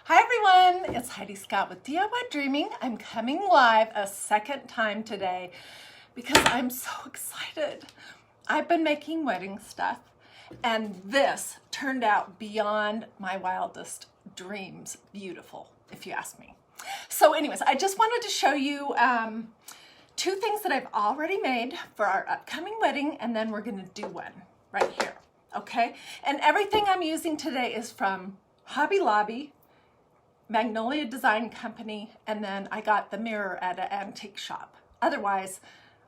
Hi everyone, it's Hiedi Scott with DiyDreaming. I'm coming live a second time today because I'm so excited. I've been making wedding stuff and this turned out beyond my wildest dreams. Beautiful, if you ask me. So anyways, I just wanted to show you two things that I've already made for our upcoming wedding, and then we're gonna do one right here, okay? And everything I'm using today is from Hobby Lobby, Magnolia Design Company, and then I got the mirror at an antique shop. Otherwise,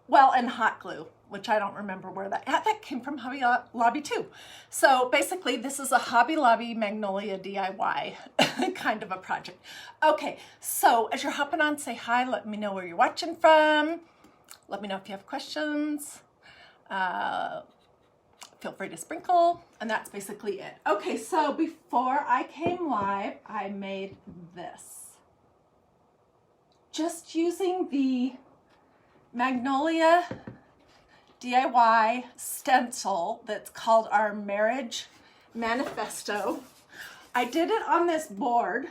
well, and hot glue, which I don't remember where that came from. Hobby Lobby too. So basically this is a Hobby Lobby Magnolia DIY kind of a project. Okay, so as you're hopping on, say hi, let me know where you're watching from. Let me know if you have questions. Feel free to sprinkle, and that's basically it. Okay, so before I came live, I made this. Just using the Magnolia DIY stencil that's called our marriage manifesto. I did it on this board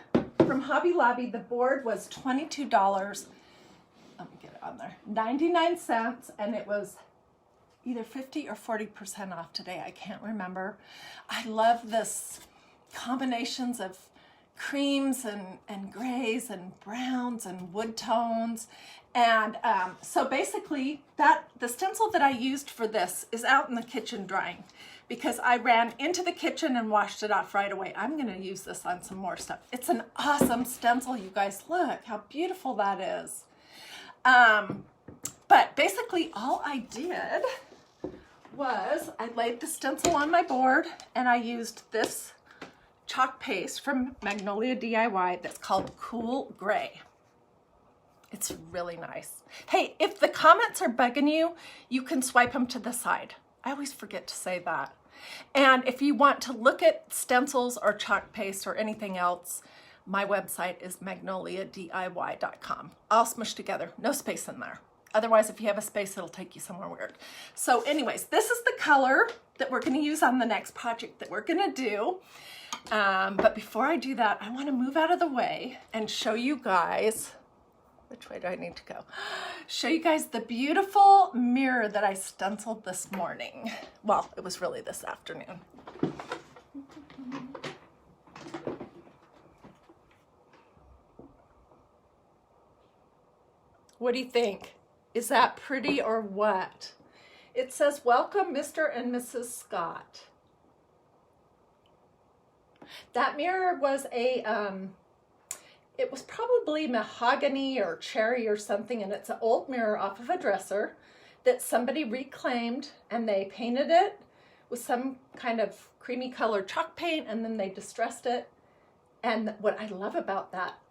from Hobby Lobby. The board was $22. Let me get it on there. 99 cents, and it was either 50 or 40% off today. I can't remember. I love this combinations of creams and grays and browns and wood tones. And so basically the stencil that I used for this is out in the kitchen drying because I ran into the kitchen and washed it off right away. I'm gonna use this on some more stuff. It's an awesome stencil, you guys. Look how beautiful that is. But basically all I did was I laid the stencil on my board and I used this chalk paste from Magnolia DIY that's called Cool Gray. It's really nice. Hey, if the comments are bugging you, you can swipe them to the side. I always forget to say that. And if you want to look at stencils or chalk paste or anything else, my website is magnoliadiy.com. All smushed together, no space in there. Otherwise, if you have a space, it'll take you somewhere weird. So anyways, this is the color that we're gonna use on the next project that we're gonna do. But before I do that, I wanna move out of the way and show you guys, which way do I need to go? Show you guys the beautiful mirror that I stenciled this morning. Well, it was really this afternoon. What do you think? Is that pretty or what? It says, welcome Mr. and Mrs. Scott. That mirror was it was probably mahogany or cherry or something, and it's an old mirror off of a dresser that somebody reclaimed, and they painted it with some kind of creamy colored chalk paint, and then they distressed it. And what I love about that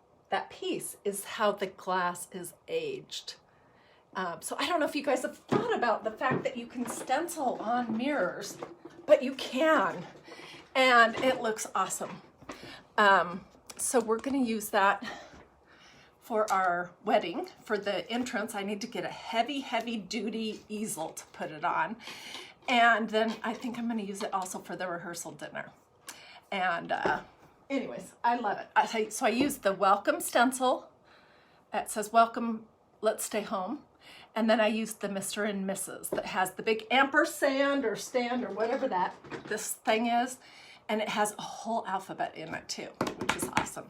piece is how the glass is aged. So I don't know if you guys have thought about the fact that you can stencil on mirrors, but you can, and it looks awesome. So we're gonna use that for our wedding. For the entrance, I need to get a heavy duty easel to put it on. And then I think I'm gonna use it also for the rehearsal dinner. And anyways, I love it. So I used the welcome stencil. It says, welcome, let's stay home. And then I used the Mr. and Mrs. that has the big ampersand or stand or whatever this thing is. And it has a whole alphabet in it too, which is awesome.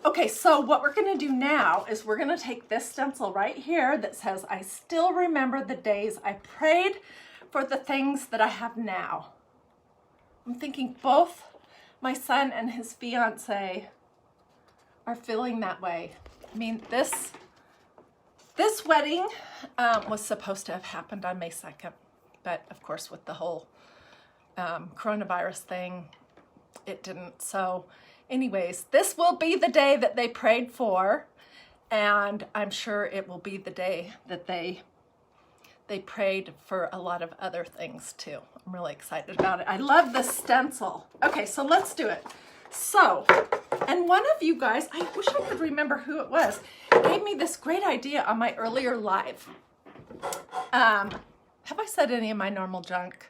Okay, so what we're gonna do now is we're gonna take this stencil right here that says, I still remember the days I prayed for the things that I have now. I'm thinking both my son and his fiance are feeling that way. I mean, this wedding was supposed to have happened on May 2nd, but of course with the whole coronavirus thing, it didn't. So anyways, this will be the day that they prayed for, and I'm sure it will be the day that they prayed for a lot of other things too. I'm really excited about it. I love the stencil. Okay, so let's do it. So, and one of you guys, I wish I could remember who it was, gave me this great idea on my earlier live. Have I said any of my normal junk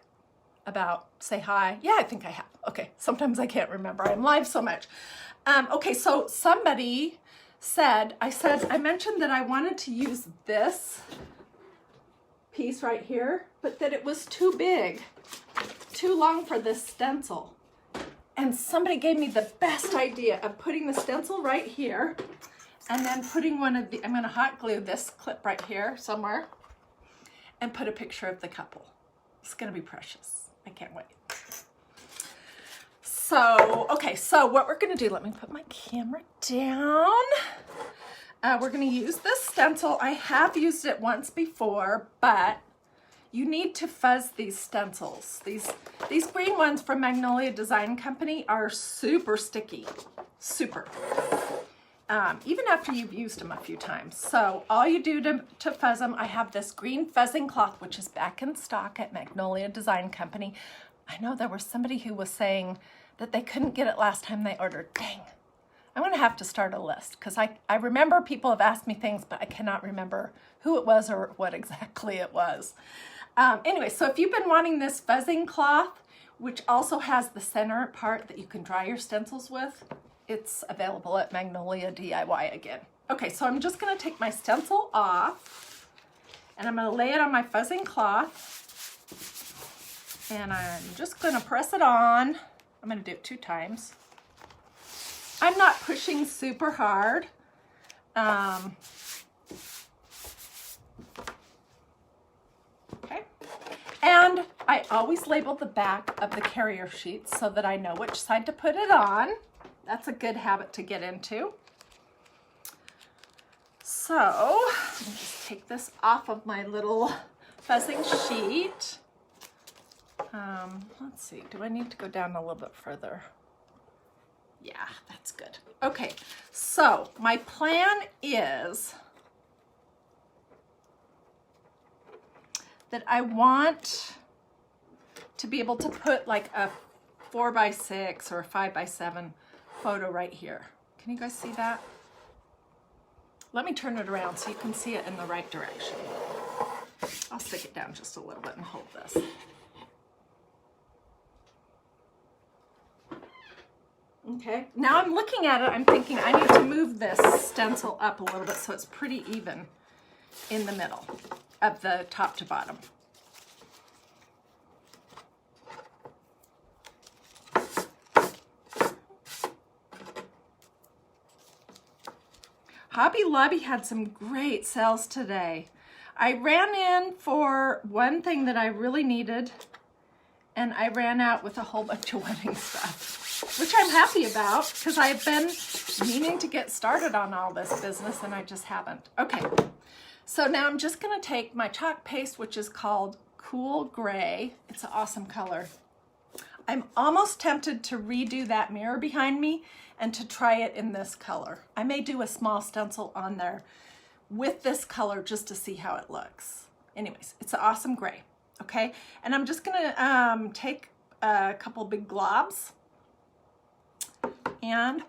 about say hi? Yeah, I think I have. Okay, sometimes I can't remember. I'm live so much. Okay, so somebody said, I mentioned that I wanted to use this piece right here, but that it was too big, too long for this stencil. And somebody gave me the best idea of putting the stencil right here and then putting one of the, I'm gonna hot glue this clip right here somewhere and put a picture of the couple. It's gonna be precious. I can't wait. So, okay, so what we're gonna do, let me put my camera down. We're gonna use this stencil. I have used it once before, but you need to fuzz these stencils. These green ones from Magnolia Design Company are super sticky, super. Even after you've used them a few times. So all you do to fuzz them, I have this green fuzzing cloth, which is back in stock at Magnolia Design Company. I know there was somebody who was saying that they couldn't get it last time they ordered. Dang, I'm gonna have to start a list because I remember people have asked me things, but I cannot remember who it was or what exactly it was. Anyway, so if you've been wanting this fuzzing cloth, which also has the center part that you can dry your stencils with, it's available at Magnolia DIY again. Okay, so I'm just gonna take my stencil off and I'm gonna lay it on my fuzzing cloth and I'm just gonna press it on. I'm gonna do it 2 times. I'm not pushing super hard. Okay, and I always label the back of the carrier sheets so that I know which side to put it on. That's a good habit to get into. So, let me just take this off of my little fuzzing sheet. Let's see, do I need to go down a little bit further? Yeah, that's good. Okay, so my plan is that I want to be able to put like a 4x6 or a 5x7 photo right here. Can you guys see that? Let me turn it around so you can see it in the right direction. I'll stick it down just a little bit and hold this. Okay, now I'm looking at it, I'm thinking I need to move this stencil up a little bit so it's pretty even in the middle of the top to bottom. Hobby Lobby had some great sales today. I ran in for one thing that I really needed and I ran out with a whole bunch of wedding stuff, which I'm happy about because I've been meaning to get started on all this business and I just haven't. Okay, so now I'm just gonna take my chalk paste, which is called Cool Gray. It's an awesome color. I'm almost tempted to redo that mirror behind me and to try it in this color. I may do a small stencil on there with this color just to see how it looks. Anyways, it's an awesome gray, okay? And I'm just gonna take a couple big globs and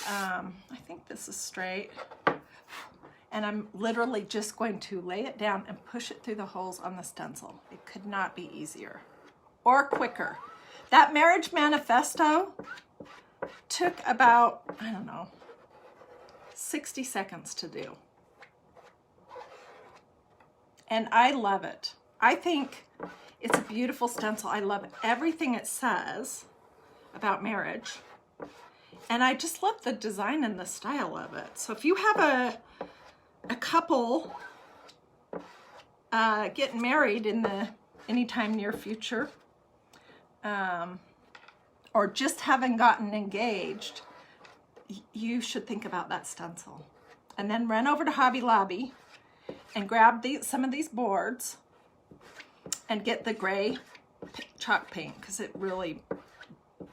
I think this is straight. And I'm literally just going to lay it down and push it through the holes on the stencil. It could not be easier or quicker. That marriage manifesto took about, I don't know, 60 seconds to do. And I love it. I think it's a beautiful stencil. I love everything it says about marriage. And I just love the design and the style of it. So if you have a couple getting married in the anytime near future, or just haven't gotten engaged, you should think about that stencil. And then run over to Hobby Lobby and grab some of these boards and get the gray chalk paint because it really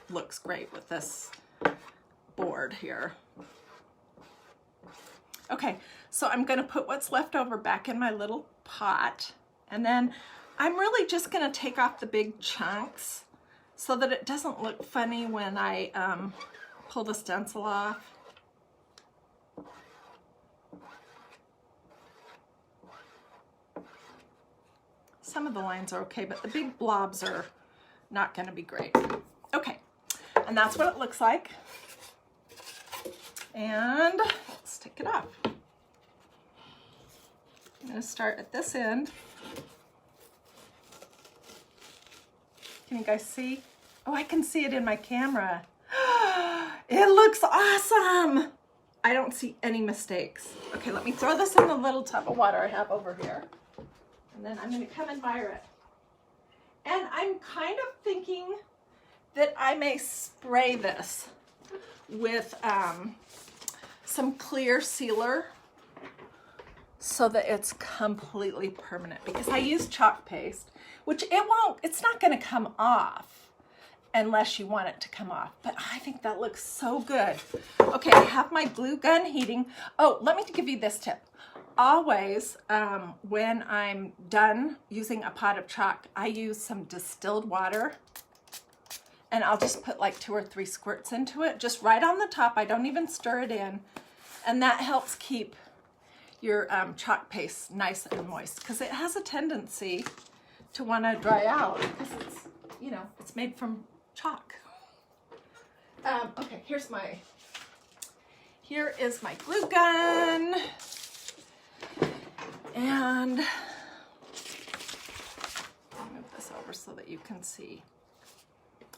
looks great with this board here. Okay, so I'm gonna put what's left over back in my little pot, and then I'm really just gonna take off the big chunks so that it doesn't look funny when I pull the stencil off. Some of the lines are okay, but the big blobs are not gonna be great. Okay, And that's what it looks like. And let's take it off. I'm going to start at this end. Can you guys see? Oh, I can see it in my camera. It looks awesome. I don't see any mistakes. Okay, let me throw this in the little tub of water I have over here. And then I'm going to come admire it. And I'm kind of thinking that I may spray this with some clear sealer so that it's completely permanent, because I use chalk paste, which it's not going to come off unless you want it to come off. But I think that looks so good. Okay, I have my glue gun heating. Oh, let me give you this tip. Always, when I'm done using a pot of chalk, I use some distilled water, and I'll just put like 2 or 3 squirts into it, just right on the top. I don't even stir it in. And that helps keep your chalk paste nice and moist, because it has a tendency to want to dry out because it's, you know, it's made from chalk. Okay, here is my glue gun. And I'll move this over so that you can see.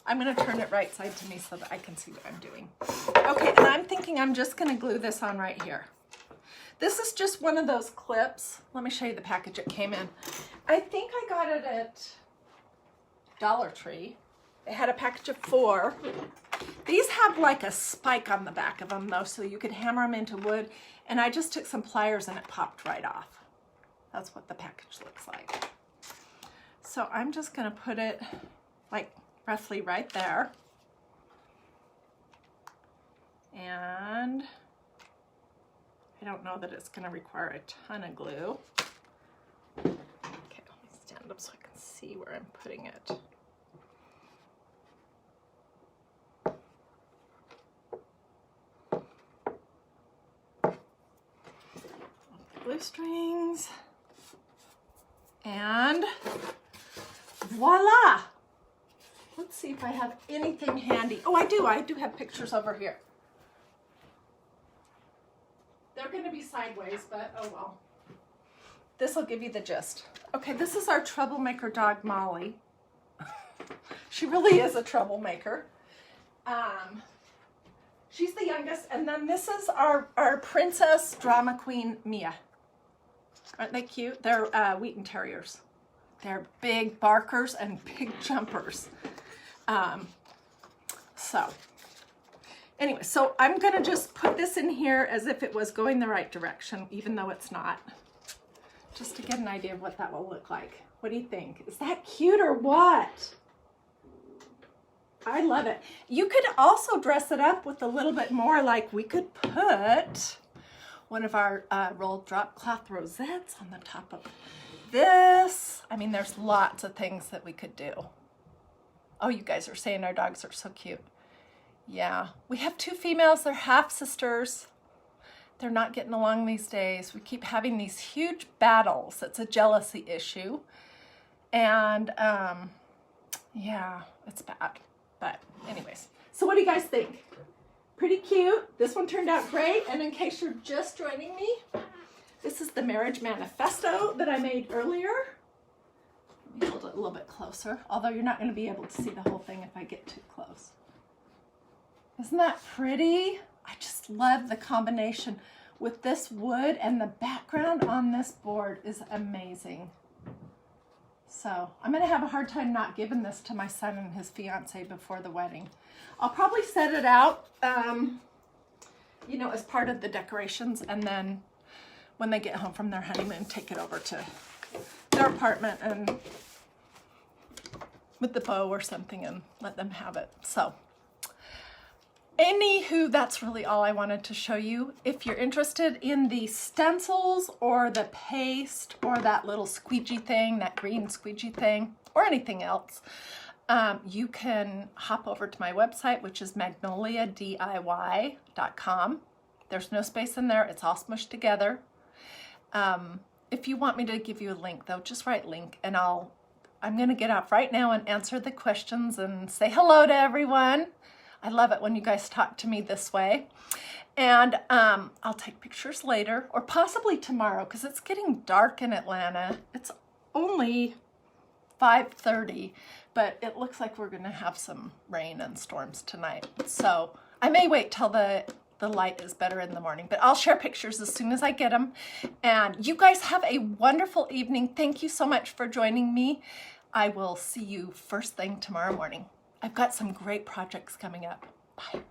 I'm going to turn it right side to me so that I can see what I'm doing. Okay, and I'm thinking I'm just going to glue this on right here. This is just one of those clips. Let me show you the package it came in. I think I got it at Dollar Tree. It had a package of 4. These have like a spike on the back of them though, so you could hammer them into wood. And I just took some pliers and it popped right off. That's what the package looks like. So I'm just going to put it like roughly right there. And I don't know that it's going to require a ton of glue. Okay, let me stand up so I can see where I'm putting it. Glue strings. And voila! Let's see if I have anything handy. Oh, I do have pictures over here. They're going to be sideways, but oh well. This will give you the gist. Okay, this is our troublemaker dog, Molly. She really is a troublemaker. She's the youngest, and then this is our princess drama queen, Mia. Aren't they cute? They're Wheaten Terriers. They're big barkers and big jumpers. Anyway, so I'm going to just put this in here as if it was going the right direction, even though it's not. Just to get an idea of what that will look like. What do you think? Is that cute or what? I love it. You could also dress it up with a little bit more, like we could put one of our rolled drop cloth rosettes on the top of this. I mean, there's lots of things that we could do. Oh, you guys are saying our dogs are so cute. Yeah, we have 2 females. They're half sisters. They're not getting along these days. We keep having these huge battles. It's a jealousy issue. And yeah, it's bad. But anyways, so what do you guys think? Pretty cute. This one turned out great. And in case you're just joining me, this is the marriage manifesto that I made earlier. Let me hold it a little bit closer, although you're not going to be able to see the whole thing if I get too close. Isn't that pretty? I just love the combination with this wood, and the background on this board is amazing. So I'm going to have a hard time not giving this to my son and his fiance before the wedding. I'll probably set it out, you know, as part of the decorations, and then when they get home from their honeymoon, take it over to their apartment and with the bow or something and let them have it. So anywho, that's really all I wanted to show you. If you're interested in the stencils or the paste or that little squeegee thing, that green squeegee thing, or anything else, you can hop over to my website, which is magnoliadiy.com. There's no space in there. It's all smushed together. If you want me to give you a link, though, just write link, and I'm going to get off right now and answer the questions and say hello to everyone. I love it when you guys talk to me this way. And I'll take pictures later, or possibly tomorrow, because it's getting dark in Atlanta. It's only 5:30, but it looks like we're going to have some rain and storms tonight. So I may wait till the light is better in the morning, but I'll share pictures as soon as I get them. And you guys have a wonderful evening. Thank you so much for joining me. I will see you first thing tomorrow morning. I've got some great projects coming up. Bye.